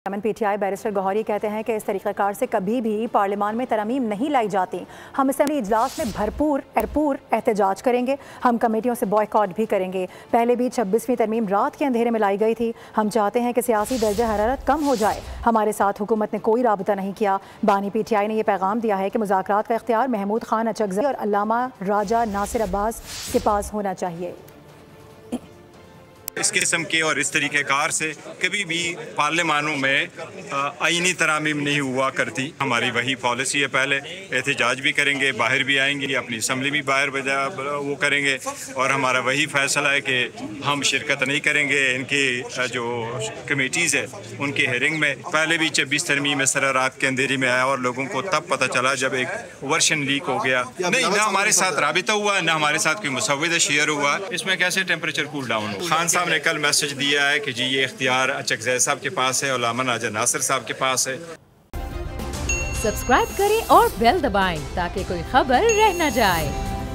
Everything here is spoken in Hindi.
चेयरमैन पीटीआई बैरिस्टर गौहरी कहते हैं कि इस तरीक़ाकार से कभी भी पार्लियामान में तरमीम नहीं लाई जाती। हम असेंबली इजलास में भरपूर एहतजाज करेंगे। हम कमेटियों से बॉयकॉट भी करेंगे। पहले भी 26वीं तरमीम रात के अंधेरे में लाई गई थी। हम चाहते हैं कि सियासी दर्जा हरारत कम हो जाए। हमारे साथ हुकूमत ने कोई राबता नहीं किया। बानी पीटीआई ने यह पैगाम दिया है कि मुज़ाकरात का इख्तियार महमूद खान अचकज़ई और अल्लामा राजा नासिर अब्बास के पास होना चाहिए। इस किस्म के और इस तरीक़ेकार से कभी भी पार्लियामानों में आईनी तरामीम नहीं हुआ करती। हमारी वही पॉलिसी है, पहले एहतजाज भी करेंगे, बाहर भी आएंगे, अपनी असम्बली भी बाहर वो करेंगे और हमारा वही फैसला है कि हम शिरकत नहीं करेंगे इनकी जो कमेटीज़ है उनकी हेयरिंग में। पहले भी 26 तरमीम इस तरह रात के अंधेरे में आया और लोगों को तब पता चला जब एक वर्शन लीक हो गया। नहीं, ना हमारे साथ राबिता हुआ, ना हमारे साथ कोई मुसव्विदा शेयर हुआ। इसमें कैसे टेम्परेचर कूल डाउन हो। खान साहब ने कल मैसेज दिया है कि जी ये इख्तियार अचकज़ई साहब के पास है और अल्लामा राजा नासिर साहब के पास है। सब्सक्राइब करें और बेल दबाएं ताकि कोई खबर रह न जाए।